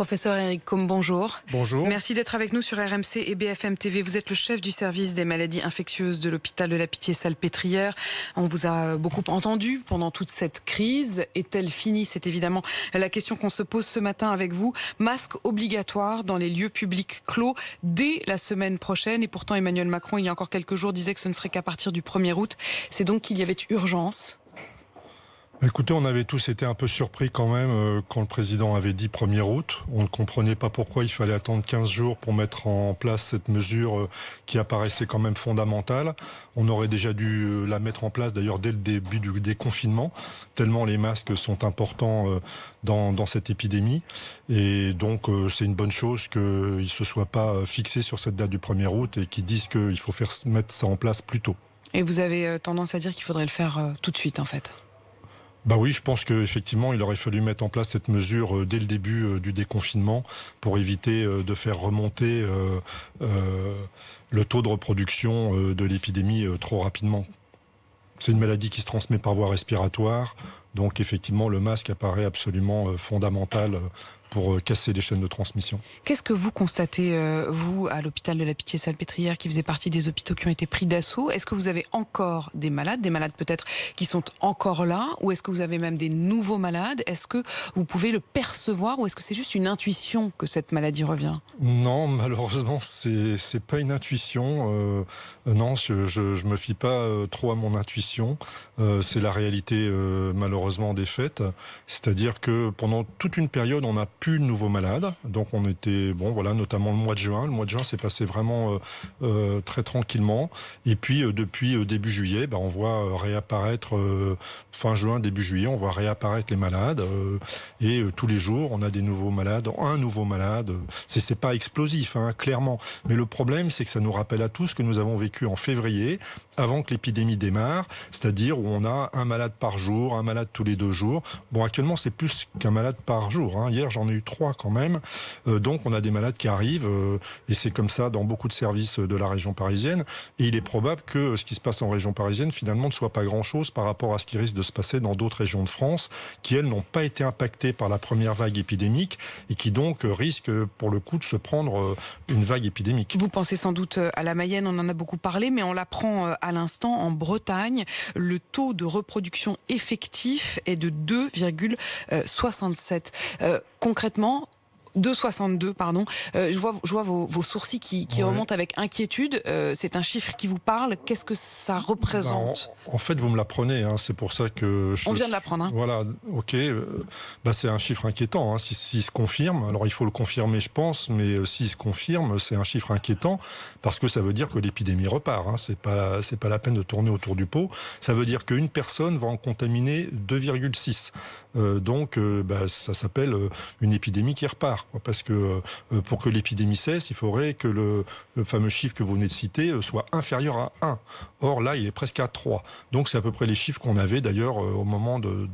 Professeur Éric Côme, bonjour. Bonjour. Merci d'être avec nous sur RMC et BFM TV. Vous êtes le chef du service des maladies infectieuses de l'hôpital de la Pitié-Salpêtrière. On vous a beaucoup entendu pendant toute cette crise. Est-elle finie? C'est évidemment la question qu'on se pose ce matin avec vous. Masque obligatoire dans les lieux publics clos dès la semaine prochaine. Et pourtant, Emmanuel Macron, il y a encore quelques jours, disait que ce ne serait qu'à partir du 1er août. C'est donc qu'il y avait urgence. Écoutez, on avait tous été un peu surpris quand même quand le président avait dit 1er août. On ne comprenait pas pourquoi il fallait attendre 15 jours pour mettre en place cette mesure qui apparaissait quand même fondamentale. On aurait déjà dû la mettre en place d'ailleurs dès le début du déconfinement, tellement les masques sont importants dans cette épidémie. Et donc c'est une bonne chose qu'ils ne se soient pas fixés sur cette date du 1er août et qu'ils disent qu'il faut mettre ça en place plus tôt. Et vous avez tendance à dire qu'il faudrait le faire tout de suite en fait? Bah oui, je pense qu'effectivement, il aurait fallu mettre en place cette mesure dès le début du déconfinement pour éviter de faire remonter le taux de reproduction de l'épidémie trop rapidement. C'est une maladie qui se transmet par voie respiratoire, donc effectivement, le masque apparaît absolument fondamental pour casser les chaînes de transmission. Qu'est-ce que vous constatez, vous, à l'hôpital de la Pitié-Salpêtrière, qui faisait partie des hôpitaux qui ont été pris d'assaut? Est-ce que vous avez encore des malades peut-être qui sont encore là? Ou est-ce que vous avez même des nouveaux malades? Est-ce que vous pouvez le percevoir? Ou est-ce que c'est juste une intuition que cette maladie revient? Non, malheureusement, c'est pas une intuition. Non, je me fie pas trop à mon intuition. C'est la réalité, malheureusement, des faits. C'est-à-dire que pendant toute une période, on n'a plus de nouveaux malades. Donc on était, notamment le mois de juin. Le mois de juin s'est passé vraiment très tranquillement. Et puis depuis début juillet, on voit réapparaître, fin juin, début juillet, on voit réapparaître les malades. Et tous les jours, on a des nouveaux malades, un nouveau malade. C'est pas explosif, clairement. Mais le problème, c'est que ça nous rappelle à tous ce que nous avons vécu en février, avant que l'épidémie démarre, c'est-à-dire où on a un malade par jour, un malade tous les 2 jours. Bon, actuellement, c'est plus qu'un malade par jour. Hier, j'en ai eu 3 quand même. Donc, on a des malades qui arrivent, et c'est comme ça dans beaucoup de services de la région parisienne. Et il est probable que ce qui se passe en région parisienne, finalement, ne soit pas grand-chose par rapport à ce qui risque de se passer dans d'autres régions de France, qui, elles, n'ont pas été impactées par la première vague épidémique, et qui donc risquent, pour le coup, de se prendre une vague épidémique. Vous pensez sans doute à la Mayenne, on en a beaucoup parlé, mais on l'apprend à l'instant, en Bretagne, le taux de reproduction effectif est de 2,67. Concrètement, 2,62, pardon. Je vois vos sourcils qui remontent avec inquiétude. C'est un chiffre qui vous parle. Qu'est-ce que ça représente? En fait, vous me l'apprenez. C'est pour ça que on vient de l'apprendre. Voilà, ok. C'est un chiffre inquiétant. S'il se confirme, alors il faut le confirmer, je pense, mais s'il se confirme, c'est un chiffre inquiétant parce que ça veut dire que l'épidémie repart. C'est pas la peine de tourner autour du pot. Ça veut dire qu'une personne va en contaminer 2,6. Donc, ça s'appelle une épidémie qui repart. Parce que pour que l'épidémie cesse, il faudrait que le fameux chiffre que vous venez de citer soit inférieur à 1. Or là, il est presque à 3. Donc c'est à peu près les chiffres qu'on avait d'ailleurs au moment du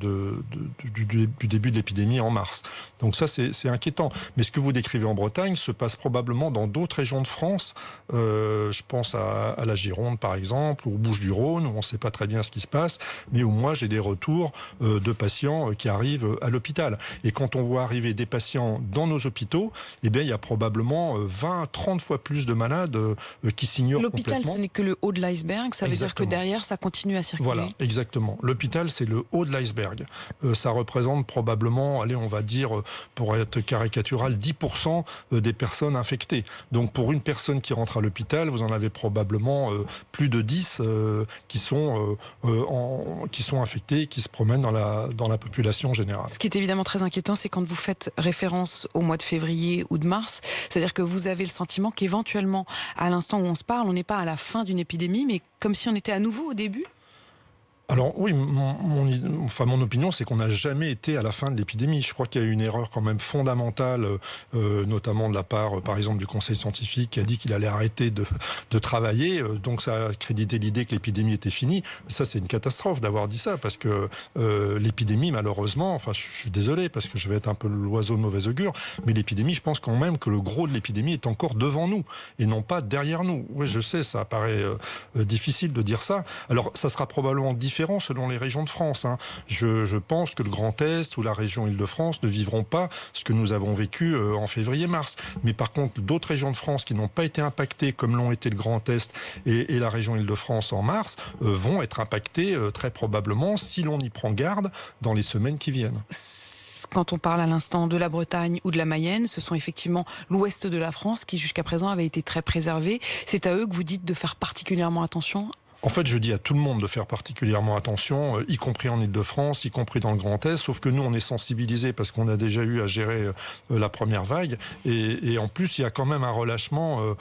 début de l'épidémie en mars. Donc ça, c'est inquiétant. Mais ce que vous décrivez en Bretagne se passe probablement dans d'autres régions de France. Je pense à la Gironde, par exemple, ou aux Bouches-du-Rhône, où on ne sait pas très bien ce qui se passe, mais où moi, j'ai des retours de patients qui arrivent à l'hôpital. Et quand on voit arriver des patients dans nos hôpitaux, il y a probablement 20-30 fois plus de malades qui s'ignorent complètement. L'hôpital, ce n'est que le haut de l'iceberg, ça veut dire que derrière, ça continue à circuler. Voilà, exactement. L'hôpital, c'est le haut de l'iceberg. Ça représente probablement, on va dire, pour être caricatural, 10% des personnes infectées. Donc pour une personne qui rentre à l'hôpital, vous en avez probablement plus de 10 qui sont infectés, qui se promènent dans la population générale. Ce qui est évidemment très inquiétant, c'est quand vous faites référence au mois de février ou de mars, c'est-à-dire que vous avez le sentiment qu'éventuellement, à l'instant où on se parle, on n'est pas à la fin d'une épidémie, mais comme si on était à nouveau au début? Alors oui, mon opinion, c'est qu'on n'a jamais été à la fin de l'épidémie. Je crois qu'il y a eu une erreur quand même fondamentale, notamment de la part, par exemple, du Conseil scientifique qui a dit qu'il allait arrêter de travailler. Donc ça a crédité l'idée que l'épidémie était finie. Ça, c'est une catastrophe d'avoir dit ça, parce que l'épidémie, malheureusement, je suis désolé, parce que je vais être un peu l'oiseau de mauvais augure, mais l'épidémie, je pense quand même que le gros de l'épidémie est encore devant nous, et non pas derrière nous. Oui, je sais, ça paraît difficile de dire ça. Alors, ça sera probablement différent différent selon les régions de France. Je pense que le Grand Est ou la région Île-de-France ne vivront pas ce que nous avons vécu en février-mars. Mais par contre, d'autres régions de France qui n'ont pas été impactées comme l'ont été le Grand Est et la région Île-de-France en mars vont être impactées très probablement si l'on y prend garde dans les semaines qui viennent. Quand on parle à l'instant de la Bretagne ou de la Mayenne, ce sont effectivement l'ouest de la France qui jusqu'à présent avait été très préservé. C'est à eux que vous dites de faire particulièrement attention? En fait, je dis à tout le monde de faire particulièrement attention, y compris en Île-de-France, y compris dans le Grand Est, sauf que nous, on est sensibilisés parce qu'on a déjà eu à gérer la première vague. Et en plus, il y a quand même un relâchement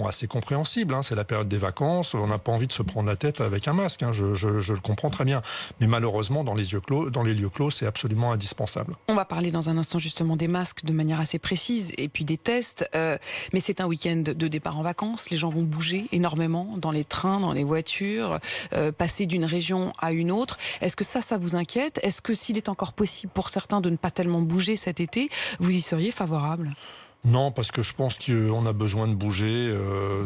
assez compréhensible. C'est la période des vacances, on n'a pas envie de se prendre la tête avec un masque, je le comprends très bien. Mais malheureusement, dans les lieux clos, c'est absolument indispensable. On va parler dans un instant justement des masques de manière assez précise et puis des tests. Mais c'est un week-end de départ en vacances, les gens vont bouger énormément dans les trains, dans les voitures. Passer d'une région à une autre. Est-ce que ça vous inquiète? Est-ce que s'il est encore possible pour certains de ne pas tellement bouger cet été, vous y seriez favorable? Non, parce que je pense qu'on a besoin de bouger.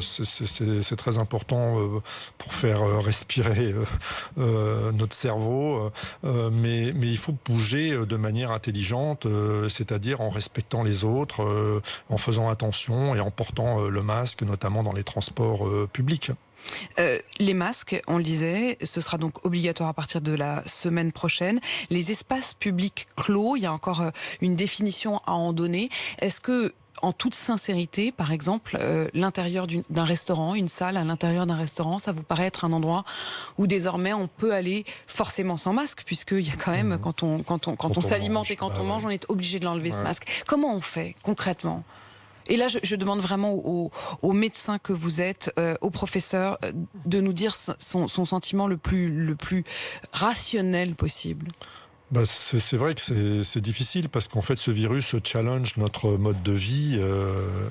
C'est très important pour faire respirer notre cerveau. Mais il faut bouger de manière intelligente, c'est-à-dire en respectant les autres, en faisant attention et en portant le masque, notamment dans les transports publics. Les masques, on le disait, ce sera donc obligatoire à partir de la semaine prochaine. Les espaces publics clos, il y a encore une définition à en donner. Est-ce que, en toute sincérité, par exemple, l'intérieur d'un restaurant, une salle à l'intérieur d'un restaurant, ça vous paraît être un endroit où désormais on peut aller forcément sans masque, puisqu'il y a quand même, quand on s'alimente et quand on mange, on est obligé de l'enlever ce masque. Comment on fait concrètement ? Et là, je demande vraiment aux médecins que vous êtes, aux professeurs, de nous dire son sentiment le plus rationnel possible. C'est vrai que c'est difficile parce qu'en fait ce virus challenge notre mode de vie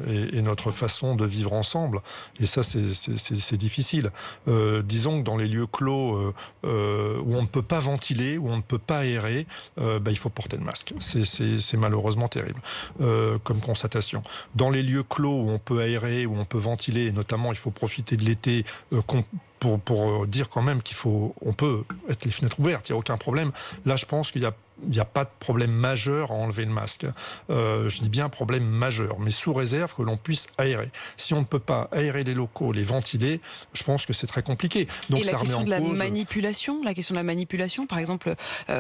et notre façon de vivre ensemble, et ça c'est difficile. Disons que dans les lieux clos où on ne peut pas ventiler, où on ne peut pas aérer, il faut porter le masque. C'est malheureusement terrible comme constatation. Dans les lieux clos où on peut aérer, où on peut ventiler, et notamment il faut profiter de l'été pour dire quand même on peut être les fenêtres ouvertes, il n'y a aucun problème. Là, je pense qu'il n'y a pas de problème majeur à enlever le masque. Je dis bien problème majeur, mais sous réserve que l'on puisse aérer. Si on ne peut pas aérer les locaux, les ventiler, je pense que c'est très compliqué. Donc, et la question de la manipulation, par exemple,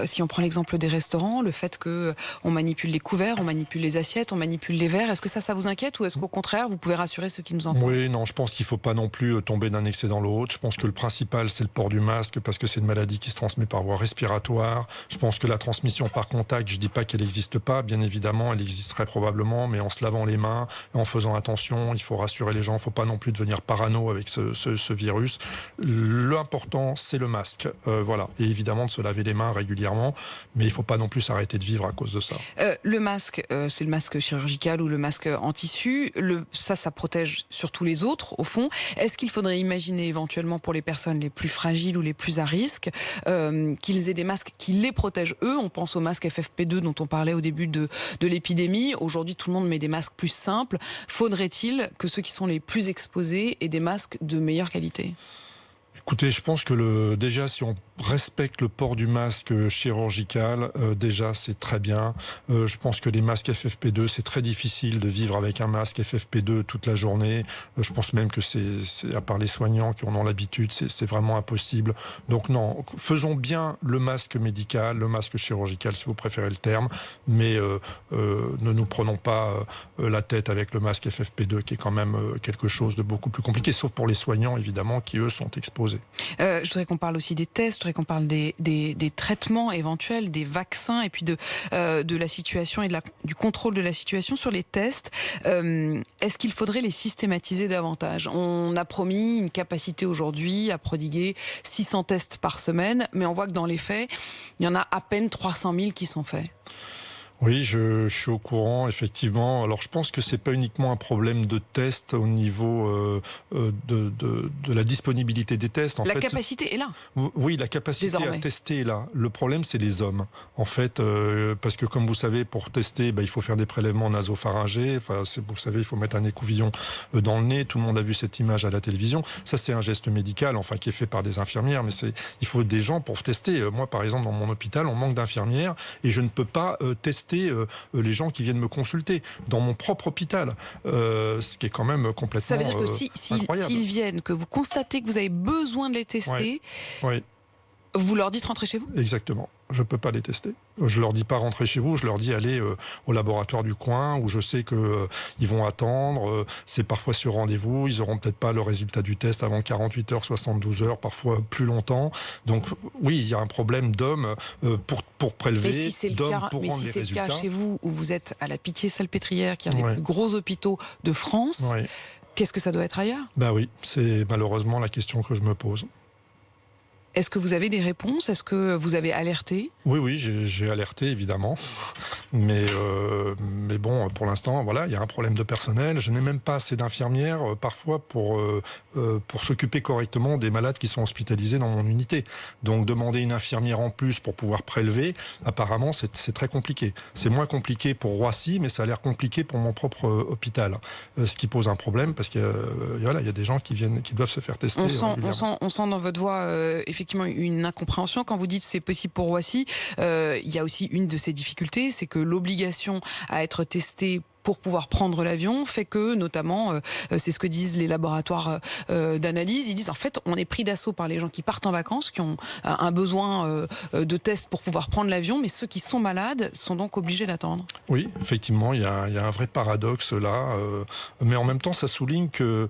si on prend l'exemple des restaurants, le fait qu'on manipule les couverts, on manipule les assiettes, on manipule les verres, est-ce que ça vous inquiète ou est-ce qu'au contraire, vous pouvez rassurer ceux qui nous entendent? Oui, non, je pense qu'il ne faut pas non plus tomber d'un excès dans l'autre. Je pense que le principal, c'est le port du masque parce que c'est une maladie qui se transmet par voie respiratoire. Je pense que la transmission par contact, je ne dis pas qu'elle n'existe pas, bien évidemment, elle existerait probablement, mais en se lavant les mains, en faisant attention, il faut rassurer les gens, il ne faut pas non plus devenir parano avec ce virus. L'important, c'est le masque, voilà, et évidemment de se laver les mains régulièrement, mais il ne faut pas non plus s'arrêter de vivre à cause de ça. Le masque, c'est le masque chirurgical ou le masque en tissu, ça protège surtout les autres, au fond. Est-ce qu'il faudrait imaginer éventuellement pour les personnes les plus fragiles ou les plus à risque, qu'ils aient des masques qui les protègent eux? On pense au masque FFP2 dont on parlait au début de l'épidémie. Aujourd'hui, tout le monde met des masques plus simples. Faudrait-il que ceux qui sont les plus exposés aient des masques de meilleure qualité? Écoutez, je pense que déjà, si on respecte le port du masque chirurgical, déjà, c'est très bien. Je pense que les masques FFP2, c'est très difficile de vivre avec un masque FFP2 toute la journée. Je pense même que c'est à part les soignants qui en ont l'habitude, c'est vraiment impossible. Donc non, faisons bien le masque médical, le masque chirurgical, si vous préférez le terme, mais ne nous prenons pas la tête avec le masque FFP2, qui est quand même quelque chose de beaucoup plus compliqué, sauf pour les soignants, évidemment, qui, eux, sont exposés. Je voudrais qu'on parle aussi des tests, je voudrais qu'on parle des traitements éventuels, des vaccins et puis de la situation et du contrôle de la situation sur les tests. Est-ce qu'il faudrait les systématiser davantage? On a promis une capacité aujourd'hui à prodiguer 600 tests par semaine, mais on voit que dans les faits, il y en a à peine 300 000 qui sont faits. Oui, je suis au courant, effectivement. Alors, je pense que c'est pas uniquement un problème de test au niveau de la disponibilité des tests. En La fait, capacité est là. oui, la capacité Désormais. à tester est là. Le problème, c'est les hommes. En fait, parce que comme vous savez, pour tester, il faut faire des prélèvements nasopharyngés. Enfin, vous savez, il faut mettre un écouvillon dans le nez. Tout le monde a vu cette image à la télévision. Ça, c'est un geste médical, enfin, qui est fait par des infirmières. Mais il faut des gens pour tester. Moi, par exemple, dans mon hôpital, on manque d'infirmières et je ne peux pas tester les gens qui viennent me consulter dans mon propre hôpital, ce qui est quand même complètement Ça veut dire que incroyable. s'ils viennent, que vous constatez que vous avez besoin de les tester, Oui. vous leur dites rentrer chez vous? Exactement. Je ne peux pas les tester. Je leur dis pas rentrer chez vous, je leur dis aller au laboratoire du coin où je sais que ils vont attendre. C'est parfois sur rendez-vous. Ils auront peut-être pas le résultat du test avant 48 heures, 72 heures, parfois plus longtemps. Donc oui, il y a un problème d'hommes pour prélever, mais si c'est le cas, pour rendre les résultats. cas chez vous où vous êtes à la Pitié-Salpêtrière, qui est un des plus gros hôpitaux de France, qu'est-ce que ça doit être ailleurs? Ben oui, c'est malheureusement la question que je me pose. Est-ce que vous avez des réponses? Est-ce que vous avez alerté? Oui, j'ai alerté, évidemment. Mais bon, pour l'instant, voilà, il y a un problème de personnel. Je n'ai même pas assez d'infirmières, parfois, pour s'occuper correctement des malades qui sont hospitalisés dans mon unité. Donc, demander une infirmière en plus pour pouvoir prélever, apparemment, c'est très compliqué. C'est moins compliqué pour Roissy, mais ça a l'air compliqué pour mon propre hôpital. Ce qui pose un problème, parce qu'il y a des gens qui doivent se faire tester. On sent dans votre voix, effectivement une incompréhension quand vous dites c'est possible pour Roissy. Il y a aussi une de ces difficultés, c'est que l'obligation à être testé pour pouvoir prendre l'avion fait que, notamment, c'est ce que disent les laboratoires d'analyse, ils disent en fait on est pris d'assaut par les gens qui partent en vacances, qui ont un besoin de tests pour pouvoir prendre l'avion, mais ceux qui sont malades sont donc obligés d'attendre. Oui, effectivement, il y a un vrai paradoxe là, mais en même temps ça souligne que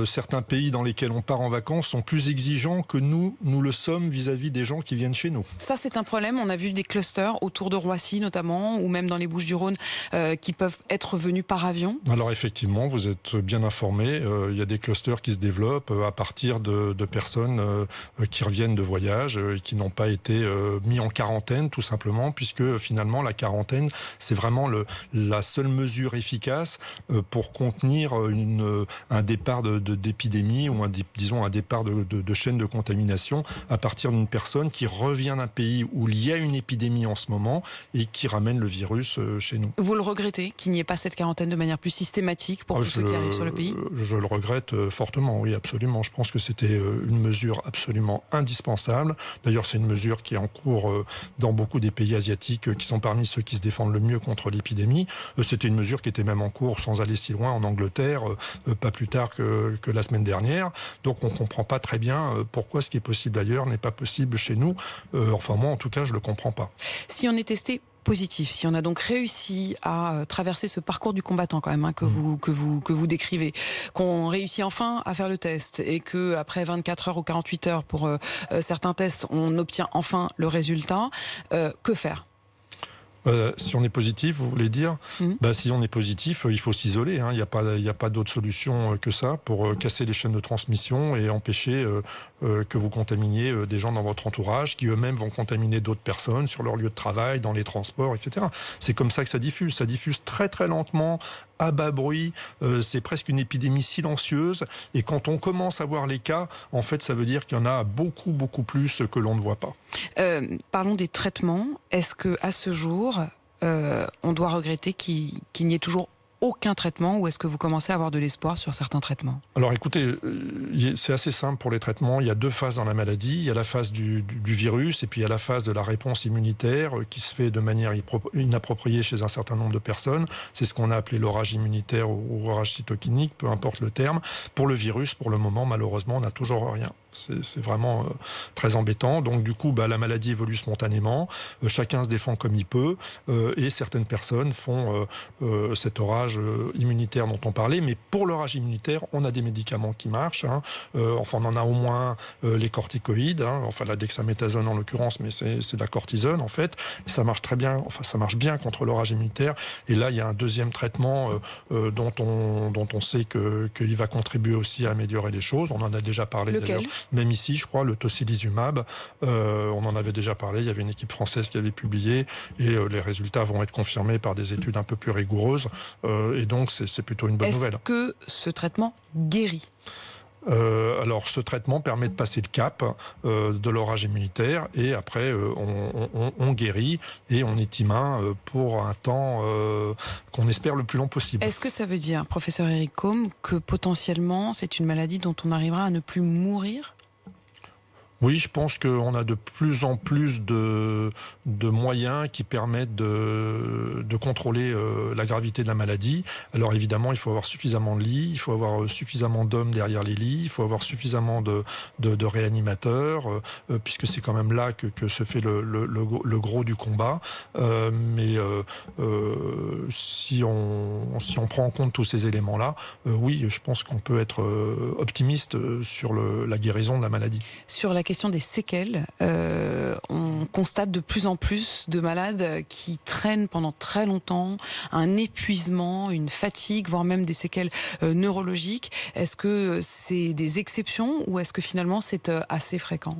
certains pays dans lesquels on part en vacances sont plus exigeants que nous le sommes vis-à-vis des gens qui viennent chez nous. Ça, c'est un problème. On a vu des clusters autour de Roissy notamment, ou même dans les Bouches-du-Rhône, qui peuvent être venus par avion. Alors effectivement, vous êtes bien informé, il y a des clusters qui se développent à partir de personnes qui reviennent de voyage et qui n'ont pas été mis en quarantaine tout simplement, puisque finalement la quarantaine c'est vraiment la seule mesure efficace pour contenir un départ d'épidémie ou disons un départ de chaîne de contamination à partir d'une personne qui revient d'un pays où il y a une épidémie en ce moment et qui ramène le virus chez nous. Vous le regrettez qu'il n'y ait pas cette quarantaine de manière plus systématique pour tous ceux qui arrivent sur le pays? Je le regrette fortement, oui, absolument. Je pense que c'était une mesure absolument indispensable. D'ailleurs, c'est une mesure qui est en cours dans beaucoup des pays asiatiques qui sont parmi ceux qui se défendent le mieux contre l'épidémie. C'était une mesure qui était même en cours, sans aller si loin, en Angleterre, pas plus tard que la semaine dernière. Donc, on ne comprend pas très bien pourquoi ce qui est possible ailleurs n'est pas possible chez nous. Enfin, moi, en tout cas, je ne le comprends pas. Si on est testé positif, si on a donc réussi à traverser ce parcours du combattant quand même que vous décrivez, qu'on réussit enfin à faire le test et que après 24 heures ou 48 heures pour certains tests, on obtient enfin le résultat, que faire? Si on est positif, vous voulez dire si on est positif, il faut s'isoler. Il n'y a pas d'autre solution que ça pour casser les chaînes de transmission et empêcher que vous contaminiez des gens dans votre entourage qui eux-mêmes vont contaminer d'autres personnes sur leur lieu de travail, dans les transports, etc. C'est comme ça que ça diffuse. Ça diffuse très très lentement, à bas bruit. C'est presque une épidémie silencieuse. Et quand on commence à voir les cas, en fait, ça veut dire qu'il y en a beaucoup, beaucoup plus que l'on ne voit pas. Parlons des traitements. Est-ce que à ce jour, on doit regretter qu'il n'y ait toujours aucun traitement, ou est-ce que vous commencez à avoir de l'espoir sur certains traitements? Alors écoutez, c'est assez simple pour les traitements. Il y a deux phases dans la maladie. Il y a la phase du virus et puis il y a la phase de la réponse immunitaire qui se fait de manière inappropriée chez un certain nombre de personnes. C'est ce qu'on a appelé l'orage immunitaire ou orage cytokinique, peu importe le terme. Pour le virus, pour le moment, malheureusement, on n'a toujours rien. C'est vraiment très embêtant. Donc du coup, la maladie évolue spontanément. Chacun se défend comme il peut. Et certaines personnes font cet orage immunitaire dont on parlait. Mais pour l'orage immunitaire, on a des médicaments qui marchent. Enfin, on en a au moins les corticoïdes. Enfin, la dexaméthasone en l'occurrence, mais c'est de la cortisone en fait. Et ça marche très bien. Enfin, ça marche bien contre l'orage immunitaire. Et là, il y a un deuxième traitement dont on sait qu'il va contribuer aussi à améliorer les choses. On en a déjà parlé. Lequel ? Même ici, je crois, le tocilizumab, on en avait déjà parlé, il y avait une équipe française qui avait publié, et les résultats vont être confirmés par des études un peu plus rigoureuses, et donc c'est plutôt une bonne nouvelle. Est-ce que ce traitement guérit ? Alors, ce traitement permet de passer le cap de l'orage immunitaire, et après, on guérit et on est immun pour un temps qu'on espère le plus long possible. Est-ce que ça veut dire, professeur Eric Combe, que potentiellement c'est une maladie dont on arrivera à ne plus mourir ? Oui, je pense qu'on a de plus en plus de moyens qui permettent de contrôler la gravité de la maladie. Alors évidemment, il faut avoir suffisamment de lits, il faut avoir suffisamment d'hommes derrière les lits, il faut avoir suffisamment de réanimateurs, puisque c'est quand même là que se fait le gros du combat. Mais si on prend en compte tous ces éléments-là, oui, je pense qu'on peut être optimiste sur la guérison de la maladie. Sur la question des séquelles, on constate de plus en plus de malades qui traînent pendant très longtemps, un épuisement, une fatigue, voire même des séquelles neurologiques. Est-ce que c'est des exceptions ou est-ce que finalement c'est assez fréquent ?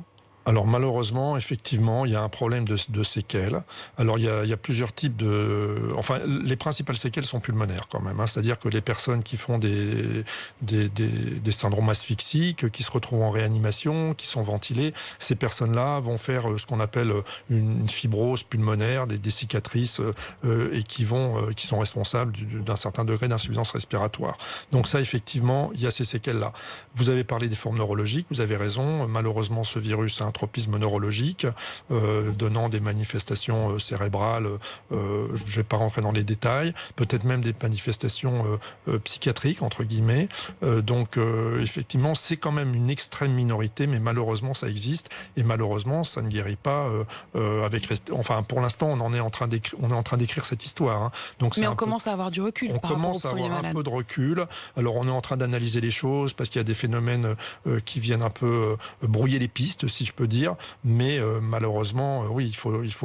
Alors malheureusement, effectivement, il y a un problème de séquelles. Alors il y a plusieurs types de... Enfin, les principales séquelles sont pulmonaires quand même. C'est-à-dire que les personnes qui font des syndromes asphyxiques, qui se retrouvent en réanimation, qui sont ventilées, ces personnes-là vont faire ce qu'on appelle une fibrose pulmonaire, des cicatrices, et qui sont responsables d'un certain degré d'insuffisance respiratoire. Donc ça, effectivement, il y a ces séquelles-là. Vous avez parlé des formes neurologiques, vous avez raison. Malheureusement, ce virus a un tropisme neurologique, donnant des manifestations cérébrales, je ne vais pas rentrer dans les détails, peut-être même des manifestations psychiatriques, entre guillemets. Donc, effectivement, c'est quand même une extrême minorité, mais malheureusement, ça existe, et malheureusement, ça ne guérit pas Enfin, pour l'instant, on est en train d'écrire cette histoire. Hein. Donc, mais on commence à avoir du recul par rapport au premier malade. On commence à avoir un peu de recul. Alors, on est en train d'analyser les choses, parce qu'il y a des phénomènes qui viennent un peu brouiller les pistes, si je peux dire, mais malheureusement, oui,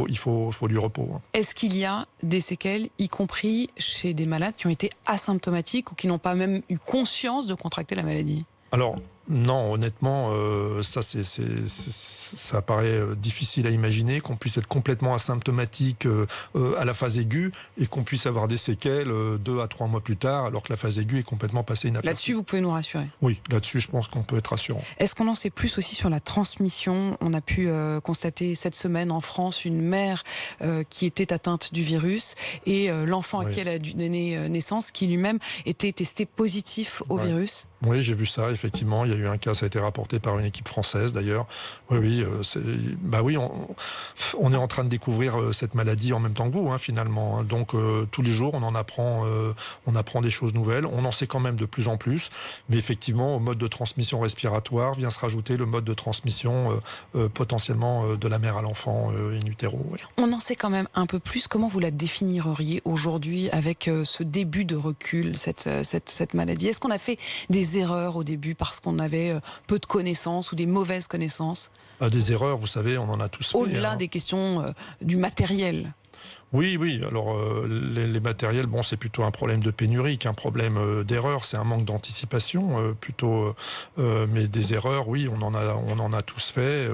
il faut du repos. Hein. Est-ce qu'il y a des séquelles, y compris chez des malades qui ont été asymptomatiques ou qui n'ont pas même eu conscience de contracter la maladie ? Alors, non, honnêtement, ça paraît difficile à imaginer qu'on puisse être complètement asymptomatique à la phase aiguë et qu'on puisse avoir des séquelles 2 à 3 mois plus tard, alors que la phase aiguë est complètement passée inaperçue. Là-dessus, vous pouvez nous rassurer ? Oui, là-dessus, je pense qu'on peut être rassurant. Est-ce qu'on en sait plus aussi sur la transmission ? On a pu constater cette semaine en France une mère qui était atteinte du virus et l'enfant à qui elle a donné naissance qui lui-même était testé positif au virus. Oui, j'ai vu ça, effectivement. Il y a eu un cas, ça a été rapporté par une équipe française d'ailleurs. Oui, on est en train de découvrir cette maladie en même temps que vous, hein, finalement. Hein. Donc tous les jours, on apprend des choses nouvelles. On en sait quand même de plus en plus. Mais effectivement, au mode de transmission respiratoire vient se rajouter le mode de transmission potentiellement de la mère à l'enfant in utero. Oui. On en sait quand même un peu plus. Comment vous la définiriez aujourd'hui avec ce début de recul, cette maladie ? Est-ce qu'on a fait des erreurs au début parce qu'on avait peu de connaissances ou des mauvaises connaissances ? Des erreurs, vous savez, on en a tous fait. Au-delà des questions du matériel. Oui. Alors les matériels, bon, c'est plutôt un problème de pénurie qu'un problème d'erreur. C'est un manque d'anticipation plutôt. Mais des erreurs, oui, on en a tous fait.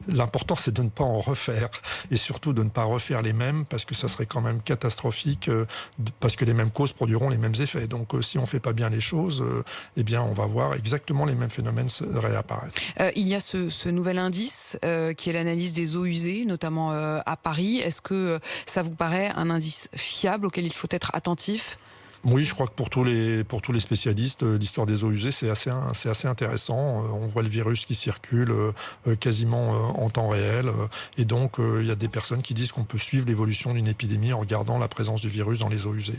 L'important, c'est de ne pas en refaire et surtout de ne pas refaire les mêmes, parce que ça serait quand même catastrophique, parce que les mêmes causes produiront les mêmes effets. Donc, si on fait pas bien les choses, eh bien, on va voir exactement les mêmes phénomènes se réapparaître. Il y a ce nouvel indice qui est l'analyse des eaux usées, notamment à Paris. Est-ce que ça vous paraît un indice fiable auquel il faut être attentif ? Oui, je crois que pour tous les spécialistes, l'histoire des eaux usées, c'est assez intéressant. On voit le virus qui circule quasiment en temps réel. Et donc, il y a des personnes qui disent qu'on peut suivre l'évolution d'une épidémie en regardant la présence du virus dans les eaux usées.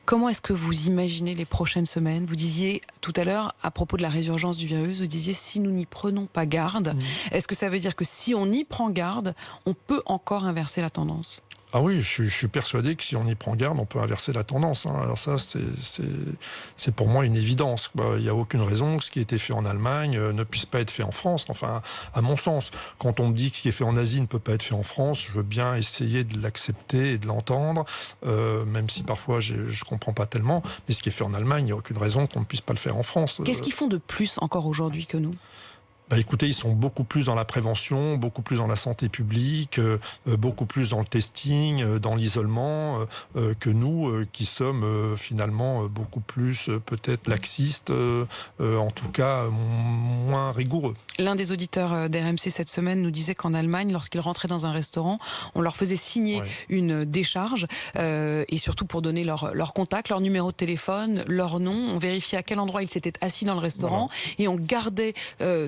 Comment est-ce que vous imaginez les prochaines semaines ? Vous disiez tout à l'heure, à propos de la résurgence du virus, vous disiez si nous n'y prenons pas garde, est-ce que ça veut dire que si on y prend garde, on peut encore inverser la tendance ? Ah oui, je suis persuadé que si on y prend garde, on peut inverser la tendance. Hein. Alors ça, c'est pour moi une évidence. Il n'y a aucune raison que ce qui a été fait en Allemagne ne puisse pas être fait en France. Enfin, à mon sens, quand on me dit que ce qui est fait en Asie ne peut pas être fait en France, je veux bien essayer de l'accepter et de l'entendre, même si parfois je ne comprends pas tellement. Mais ce qui est fait en Allemagne, il n'y a aucune raison qu'on ne puisse pas le faire en France. Qu'est-ce qu'ils font de plus encore aujourd'hui que nous ? Écoutez, ils sont beaucoup plus dans la prévention, beaucoup plus dans la santé publique, beaucoup plus dans le testing, dans l'isolement, que nous, qui sommes finalement beaucoup plus peut-être laxistes, en tout cas moins rigoureux. L'un des auditeurs d'RMC cette semaine nous disait qu'en Allemagne, lorsqu'ils rentraient dans un restaurant, on leur faisait signer une décharge, et surtout pour donner leur contact, leur numéro de téléphone, leur nom. On vérifiait à quel endroit ils s'étaient assis dans le restaurant, et on gardait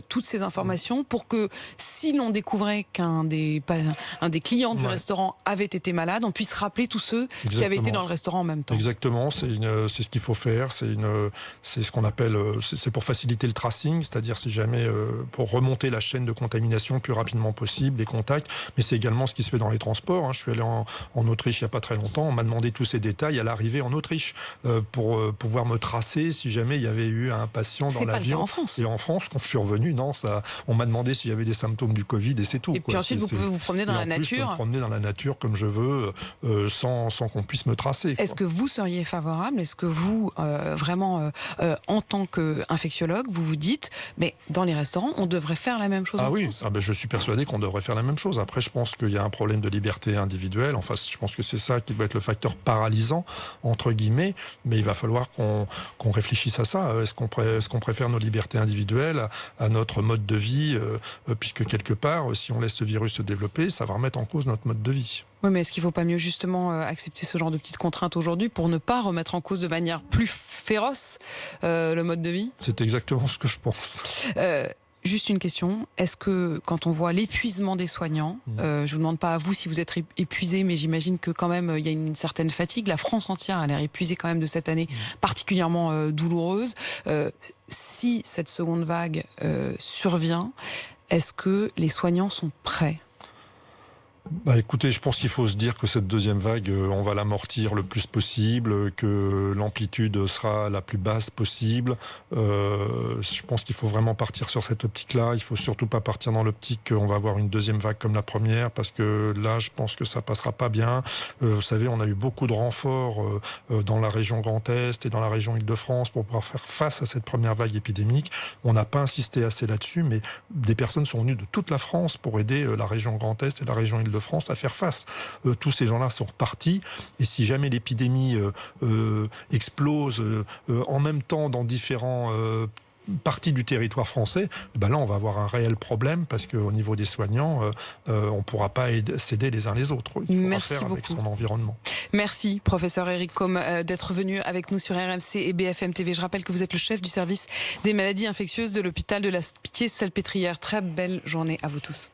toutes ces informations pour que si l'on découvrait qu'un des clients du restaurant avait été malade, on puisse rappeler tous ceux qui avaient été dans le restaurant en même temps. Exactement, c'est ce qu'il faut faire, c'est ce qu'on appelle, c'est pour faciliter le tracing, c'est-à-dire si jamais pour remonter la chaîne de contamination le plus rapidement possible, les contacts, mais c'est également ce qui se fait dans les transports. Je suis allé en Autriche il n'y a pas très longtemps, on m'a demandé tous ces détails à l'arrivée en Autriche pour pouvoir me tracer si jamais il y avait eu un patient dans l'avion. C'est pas le cas en France. Et en France, quand je suis revenu, non, on m'a demandé si j'avais des symptômes du Covid et c'est tout. Et puis ensuite, vous pouvez vous promener dans la nature. Je peux me promener dans la nature comme je veux, sans qu'on puisse me tracer. Est-ce que vous seriez favorable? Est-ce que vous, vraiment, en tant qu'infectiologue, vous dites, mais dans les restaurants, on devrait faire la même chose en France? Je suis persuadé qu'on devrait faire la même chose. Après, je pense qu'il y a un problème de liberté individuelle. Enfin, je pense que c'est ça qui doit être le facteur paralysant, entre guillemets. Mais il va falloir qu'on réfléchisse à ça. Est-ce qu'on préfère nos libertés individuelles à notre mode de vie, puisque quelque part, si on laisse ce virus se développer, ça va remettre en cause notre mode de vie. Oui, mais est-ce qu'il ne faut pas mieux justement accepter ce genre de petites contraintes aujourd'hui pour ne pas remettre en cause de manière plus féroce le mode de vie? C'est exactement ce que je pense. Juste une question, est-ce que quand on voit l'épuisement des soignants, je ne vous demande pas à vous si vous êtes épuisé, mais j'imagine que quand même il y a une certaine fatigue, la France entière a l'air épuisée quand même de cette année particulièrement douloureuse. Si cette seconde vague survient, est-ce que les soignants sont prêts ? Écoutez, je pense qu'il faut se dire que cette deuxième vague, on va l'amortir le plus possible, que l'amplitude sera la plus basse possible. Je pense qu'il faut vraiment partir sur cette optique-là. Il faut surtout pas partir dans l'optique qu'on va avoir une deuxième vague comme la première, parce que là, je pense que ça passera pas bien. Vous savez, on a eu beaucoup de renforts dans la région Grand Est et dans la région Île-de-France pour pouvoir faire face à cette première vague épidémique. On n'a pas insisté assez là-dessus, mais des personnes sont venues de toute la France pour aider la région Grand Est et la région Île-de-France à faire face. Tous ces gens-là sont repartis, et si jamais l'épidémie explose en même temps dans différents parties du territoire français, là on va avoir un réel problème, parce qu'au niveau des soignants, on ne pourra pas s'aider les uns les autres. Il faudra faire avec son environnement. Merci professeur Éric Côme d'être venu avec nous sur RMC et BFM TV. Je rappelle que vous êtes le chef du service des maladies infectieuses de l'hôpital de la Pitié-Salpêtrière. Très belle journée à vous tous.